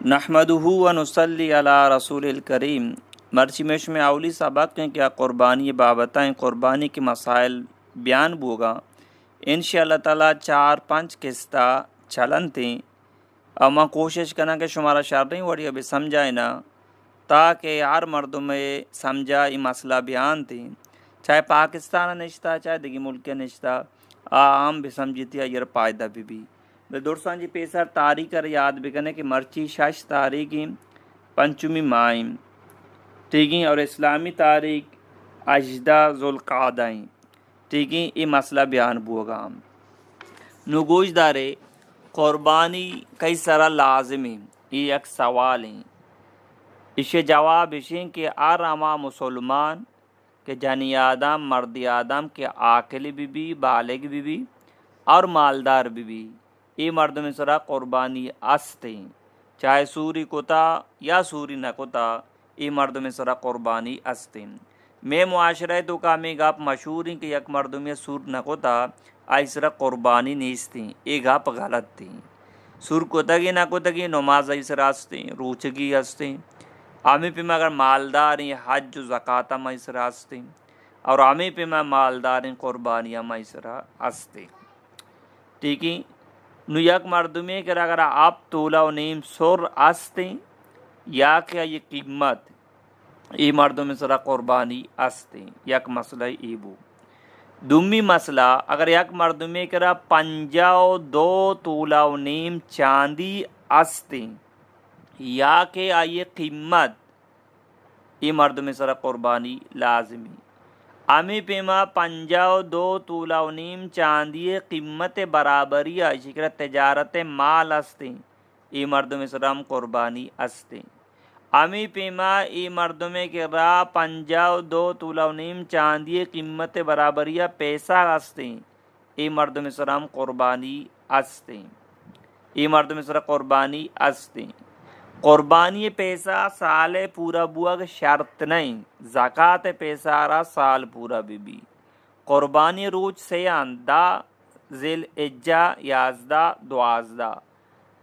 نحمدہ و نصلی علی رسول الکریم۔ مرچی میش میں اولی سبق ہیں کیا قربانی بابتیں قربانی کے مسائل بیان بوگا انشاءاللہ تعالیٰ 4-5 قسطہ چلن تھیں اور میں کوشش کرنا کہ شمارا شرطیں وڑی ابھی سمجھائے نا تاکہ ہر مردم میں سمجھا یہ مسئلہ بیان تھیں، چاہے پاکستان نشتا چاہے دیگی ملک نشتا عام بھی سمجھتی ہے یہ پائدہ بھی درسان جی پیسر تاریخ کر یاد بکنے کہ مرچی 6 تاریخ پنچمی ماہم ٹھیک ہے، اور اسلامی تاریخ 18 ذوالقعدہ ٹھیک ہے۔ یہ مسئلہ بیان بوگا نگوش دارے قربانی کئی سارا لازم ہے، یہ ایک سوال ہے، اسے جواب اسے کہ آراما مسلمان کہ جنی آدم مرد آدم کے عاقل بھی بالغ بھی اور مالدار بھی یہ مرد میں سرا قربانی استے چاہے سوری کتا یا سوری نہ کتا یہ مرد میں سرا قربانی استے میں معاشرہ تو کا میں گاپ مشہور ہیں کہ یک مرد میں سور نہ کتا ایسرا قربانی نیستی یہ گاپ غلط تھی۔ سور کتگی نہ کتگی نماز ایسرا استے روچگی استے آمی پہ میں اگر مالدار ہیں حج و زکاة میسرا استے اور آمی پہ میں مالدار ہیں قربانیاں میسرا استے ٹھیک ہے۔ نو یک مردمی کہ اگر آپ تولا و نیم سر استے یا کہ یہ قیمت یہ مردوں میں سرا قربانی استے یک مسئلہ ایبو دومی مسئلہ اگر یک مردمی کہ 52 تولا و نیم چاندی استے یا کہ آئیے قیمت یہ مردوں میں سرا قربانی لازمی امی پیما 52 تولا و نیم چاندی قیمت برابری شکر تجارت مال استے ای مردوں میں سرام قربانی استے امی پیما ای مردوں میں کہ 52 تولا و نیم چاندی قیمت برابری پیسہ استے ای مردوں میں سرام قربانی استے ای مردوں میں سرام قربانی استے قربانی پیسہ سال پورا بوگ شرط نہیں زکاة پیسہ را سال پورا بھی قربانی روچ سیان دا ذیل اجا 11 12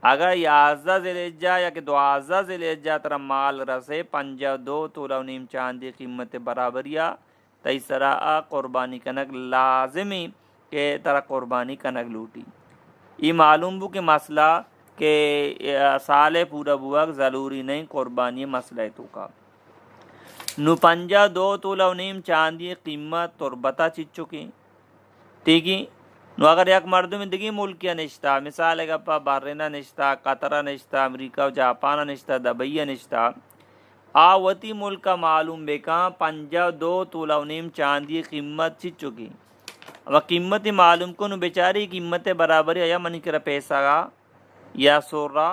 اگر 11 ذیل اجا یا کہ 12 ذیل اجا ترا مال رسے 52 تولا و نیم چاندی قیمت برابریا تیسرا قربانی کنک لازمی کہ ترا قربانی کنک لوٹی یہ معلوم بو کہ مسئلہ کہ سال پورا بوگ ضروری نہیں قربانی مسئلہ تو کا نو 52 تولا و نیم چاندی قیمت تربتا چیز چکے ٹھیک ہے۔ نو اگر یک مردم دیگی ملکیہ نشتا مثال اگر پا بحرینہ نشتا قطرہ نشتا امریکہ و جاپانہ نشتا دبئیہ نشتا آوتی ملکہ معلوم بیکاں 52 تولا و نیم چاندی قیمت چیز چکے اما قیمت معلوم کو نو بیچاری قیمت برابر یا منی کرا پیسہ گا یا سورا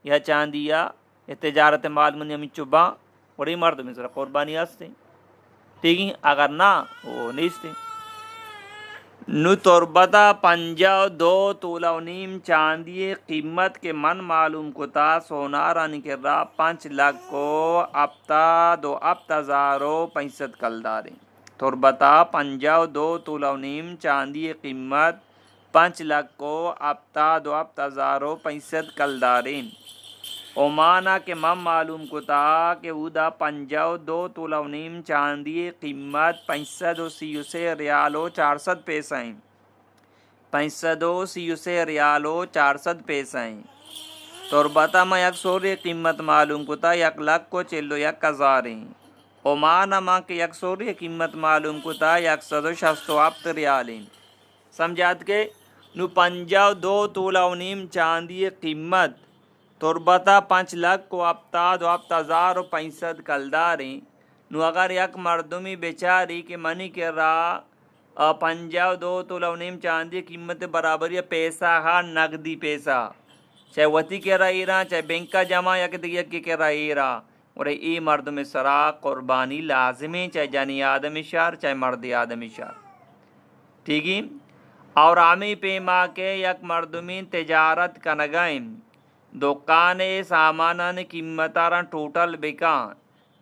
یا چاندیا یا تجارت مال منی ہمیں چوبا وڑی مرد میں سر قربانی آستے ٹھیک ہے۔ اگر نہ وہ نیستے نو تربتا 52 تولا و نیم چاندی قیمت کے من معلوم کو تا سونارا نکر رہا 5 لاکھ کو اپتا 2,065 کلداریں تربتا 52 تولا و نیم چاندی قیمت 5 لاکھ کو اپتا 2,065 کلداریں اومانا کے من معلوم کو تا کہ او دا 52 تولا و نیم چاندی قیمت 533 ریالو 400 پیسہ ہیں 533 ریالو 400 پیسہ ہیں تربتا میں یک سوری قیمت معلوم کو تا 1,41,000 ہیں اومانا ماں کے یک سوری قیمت معلوم کو تا 167 ریال ہیں سمجھات کے نو 52 تولا و نیم چاندی قیمت تربتا 5 لاکھ کو اپتا 2,065 کلداریں نو اگر یک مردمی بیچاری کے منی کے رہا 52 تولا و نیم چاندی قیمت برابری پیسہ ہا نقدی پیسہ چاہے وطی کے رہا ایران چاہے بینک کا جمع یا کہ دیگر کے رہا ایران اور ای مرد میں سرا قربانی لازمی چاہے جانی آدمی شار چاہے مرد آدمی شار ٹھیک ہے۔ اور آمی پیما کے یک مردمی تجارت کنگائیں دکان سامانان قیمتاران ٹوٹل بکان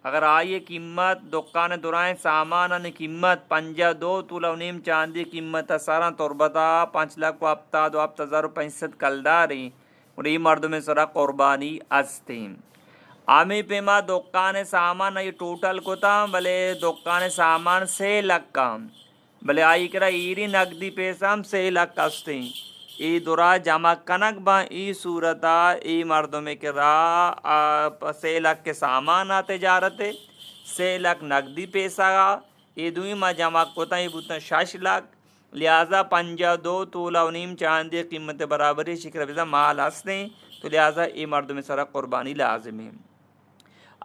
اگر آئیے قیمت دکان درائیں سامانان قیمت 52 تولا و نیم چاندی قیمت سارا تربتا 5 لاکھ کو اپتا 2,065 کلداریں اور ای مردم سرا قربانی استیم. آمی پیما دکان سامان ای ٹوٹل کتا بلے دکان سامان 6 لکھ کا بلے آئی کرا ایری نقدی پیسام 6 لکھ استیں. ای درا جمع کنک با ای صورتا ای مردم کرا 6 لکھ کے سامان تجارت 6 لکھ نقدی پیسہ ای دوئی ما جمع کتا ای بوتا 6 لکھ. لہذا 52 تولہ و نیم چاندی قیمت برابری شکر بیزا مال ہستیں. تو لہذا ای مردم سرا قربانی لازم ہے.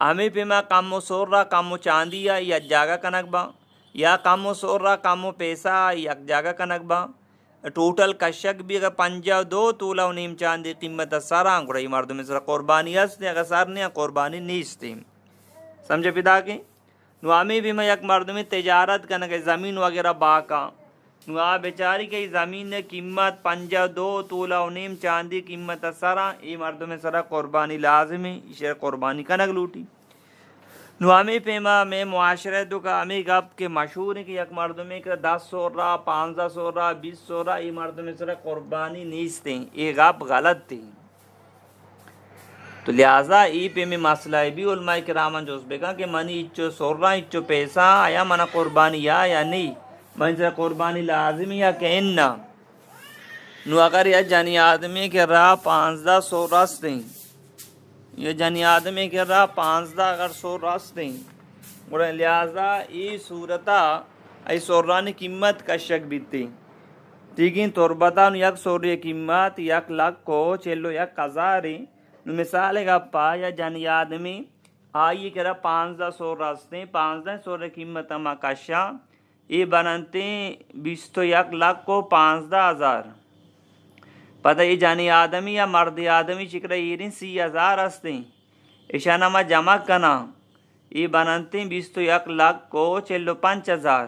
ہمیں پیما کم و سور را کم و چاندی یا جاگہ کنک با یا کم و سور را کم و پیسہ یک جاگہ کنک با ٹوٹل کشک بھی اگر 52 تولہ و نیم چاندی قیمت سارا گڑا ای مردم سرا قربانی ہستے. اگر سار نہیں قربانی نیستے. سمجھے پیدا کے نو ہمیں پیما یک مردم تجارت کنک زمین وغیرہ باکا نو آ بیچاری کی زمین قیمت 52 تولہ و نیم چاندی قیمت سرا ای مردم سرا قربانی لازم ہے. اسے قربانی کنک لوٹی. نو ہمیں پیما میں معاشرے دو کا ہمیں گپ کے مشہور ہے کہ یک مردم کا 10 سورہ 15 سورہ 20 سورہ ای مردم سرا قربانی نیستے. یہ گپ غلط تھی. تو لہذا ای پہ میں مسئلہ بھی علماء کرام جو اس بے کہا کہ منی اچو سورہ اچو پیسہ آیا منا قربانی یا نہیں من سے قربانی لازمی یا کہ اننا. نو اگر یہ جنی آدمی کے راہ 15 سو رستیں یہ جنی آدمی کے راہ 15 اگر سو رستیں اور لہذا ای صورتا ای سورانی قیمت کا شک بیتی. ٹھیک ہے تربتا نو یک سوری قیمت 1 لکھ کو چلو 1000 نو مثال ہے گپا یا جنی آدمی آئی کہ راہ 15 سو رستیں 15 سوری قیمت اما کشا یہ بنانتے 21 لکھ کو 15,000 پتہ یہ جانی آدمی یا مرد آدمی چکرہ یہ 30,000 ہستیں. اشانہ ما جمع کنا یہ بنانتے 21 لکھ کو 45,000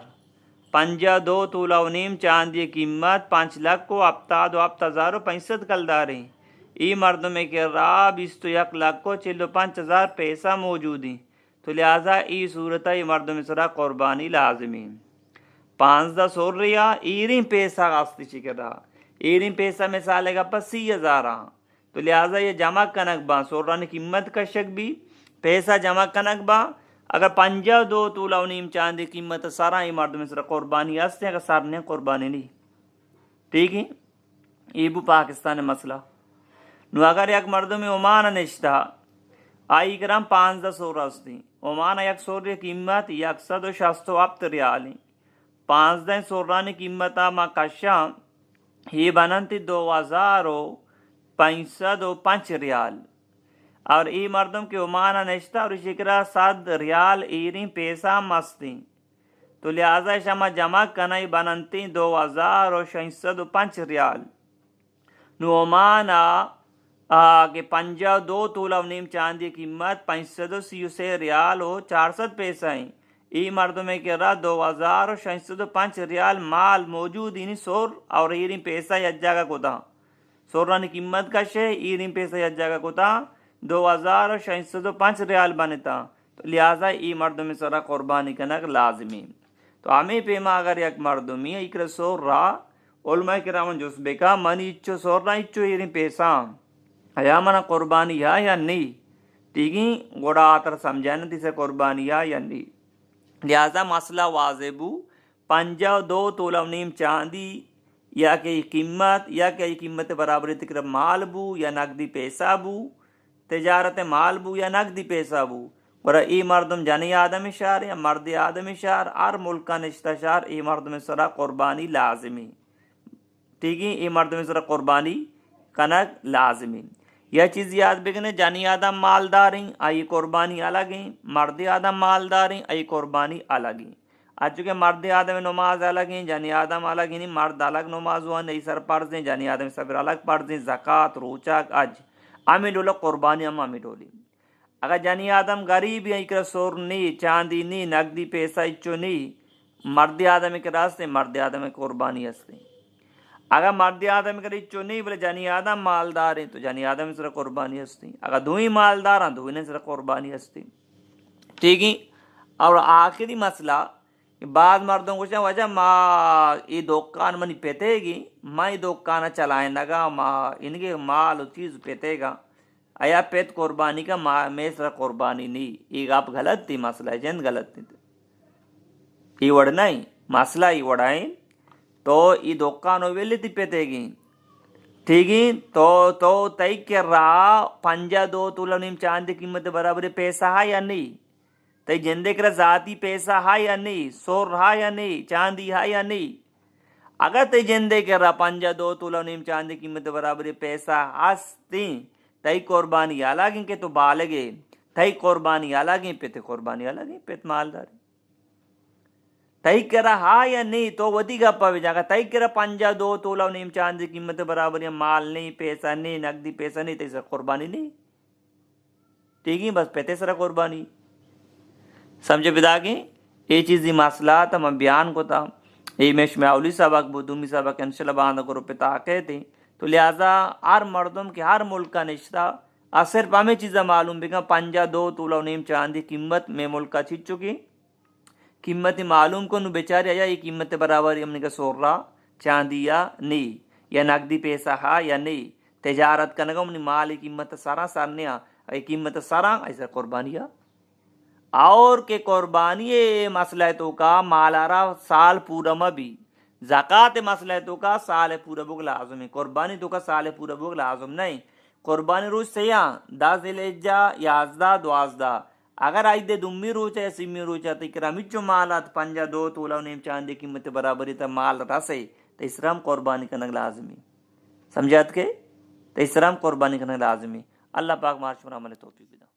52 تولہ و نیم چاندی قیمت 5 لکھ کو 70,065 کلداریں. ای مردم کے راہ 21 لکھ کو 45,000 پیسہ موجود ہیں. تو لہذا ای صورتہ ای مردم سرا قربانی لازمی. 15 سو ریا ایرین پیسہ غاستی چکر رہا ایرین پیسہ مثال ہے گا پس 30,000 تو لہٰذا یہ جمع کنک با سورانی قیمت کا شک بھی پیسہ جمع کنک با اگر 52 تولہ و نیم چاندی قیمت سارا ای مرد میں سر قربانی ہستے اگر سارنے قربانی نہیں. ٹھیک ہے یہ بھی پاکستان مسئلہ. نو اگر یک مردم عمان نشتا آئی گرام 1500 رستی عمان یک سوری قیمت 167 ریال 15 سورانی قیمت ما کشا یہ بنانتی 2,505 ریال اور ای مردم کے عمان نشتا اور شکرہ 100 ریال ایرین پیسہ مستی. تو لہذا شما جمع کنائی بنانتی 2,605 ریال. نو عمانا کہ 52 تولہ و نیم چاندی قیمت 533 ریال ہو 400 پیسہ ہیں. ای مردم کے رہا 2,605 ریال مال موجود ہی سور اور ایرین پیسہ یک جگہ کو تھا سورانی قیمت کا شے ایرین پیسہ یک جگہ کو تھا 2,605 ریال بنتا. تو لہٰذا ای مردم سرا قربانی کنک لازمی. تو ہمیں پیما اگر یک مردمی اکر سور را علماء کرام جس بکا منی اچو سور را اچو ایرین پیسہ یا منا قربانی یا نہیں. ٹھیک ہے گوڑا آتر سمجھانا تیسے قربانی یا نہیں. لہذا مسئلہ واضح بو 52 تولہ و نیم چاندی یا کہ قیمت یا کہ قیمت برابر تقریب مال بو یا نقدی پیسہ بو تجارت مال بو یا نقدی پیسہ بو اور ای مردم جنی آدم شہر یا مرد آدم شہر ہر ملکہ نشتہ شہر ای مردم سرا قربانی لازمی. ٹھیک ہے ای مردم سرا قربانی کنک لازمی. یہ چیز یاد بگنے جنی آدم مالدار ہیں آئی قربانی الگ ہیں مرد آدم مالدار ہیں آئی قربانی الگ ہیں. آج چونکہ مرد آدم نماز الگ ہیں جنی آدم الگ ہیں مرد الگ نماز ہوا نہیں سر پرز ہیں جنی آدم سفر الگ پرز ہیں زکوٰۃ روچک اج امی ڈولا قربانی امی ڈولی. اگر جنی آدم غریب ہیں اکر سور نہیں چاندی نہیں نقدی پیسہ اچو نہیں مرد آدم کے راستے مرد آدم قربانی ہستے. اگر مرد آدم کا اچو نہیں بولے جنی آدم مالدار ہیں تو جنی آدم سر قربانی ہستی. اگر دوئی مالدار ہیں دوئی سر قربانی ہستی. ٹھیک ہے اور آخری مسئلہ کہ بعض مردوں کو وجہ ماں یہ دکان منی پیتے گی ماں یہ دکان چلائیں لگا ماں ان کے مال چیز پیتے گا ایا پیت قربانی کا میسر قربانی نہیں یہ آپ غلط تھی مسئلہ ہے جن غلط تھی یہ وڑ نہیں مسئلہ یہ وڑائیں تو یہ دکان ویلی تھی پیتے گی ٹھیک ہے تو تئی کر رہا 52 تولہ نیم چاندی قیمت برابر پیسہ ہے یا نہیں تئی جندے کرا ذاتی پیسہ ہے یا نہیں سور ہے یا نہیں چاندی ہے یا نہیں اگر تئی جندے کر رہا 52 تولہ نیم چاندی قیمت برابر پیسہ ہستی تئی قربانی الگ کہ تو بالگے تئی قربانی الگ پیتے قربانی الگ پیت مالداری تئی کرا ہا یا نہیں تو ودی گپا بھی جاگا تئی کرا 52 تولہ نیم چاندی قیمت برابر یا مال نہیں پیسہ نہیں نقدی پیسہ نہیں تیسرا قربانی نہیں ٹھیک ہے بس پیتے سرا قربانی سمجھے بدا گی یہ چیزی مسئلات ہم بیان کو تھا یہ میں اولی سبق بدومی سبق انشاءاللہ باندھ کرو پتا کہتے تو لہٰذا ہر مردم کے ہر ملک کا نشتہ صرف ہمیں چیزیں معلوم بھی 52 تولہ نیم چاندی قیمت میں ملک کا چھٹ چکی قیمت معلوم کو نو بیچارے آیا یہ قیمت برابر ہم نے کہا سور رہا چاندی یا نہیں یا نقدی پیسہ ہا یا نہیں تجارت کرنے کا مال قیمت سارا سارنیا قیمت سارا ایسا قربانیاں اور کہ قربانی مسئلہ تو کا مالارا سال پورا مبی زکوٰۃ مسئلہ تو کا سال پورا بگ لازم ہے قربانی تو کا سال پورا بگ لازم نہیں قربانی روز سیاں 10 ذی الحجہ 11 12 اگر آج دے دمی روچا یا سمی روچا تو اکرامچو مالات 52 تولہ نیم چاندی قیمت برابری تا مال رسے تو اسرام قربانی کرنا لازمی سمجھات کے تو اسرام قربانی کرنا لازمی اللہ پاک مارش عمل توفیق دے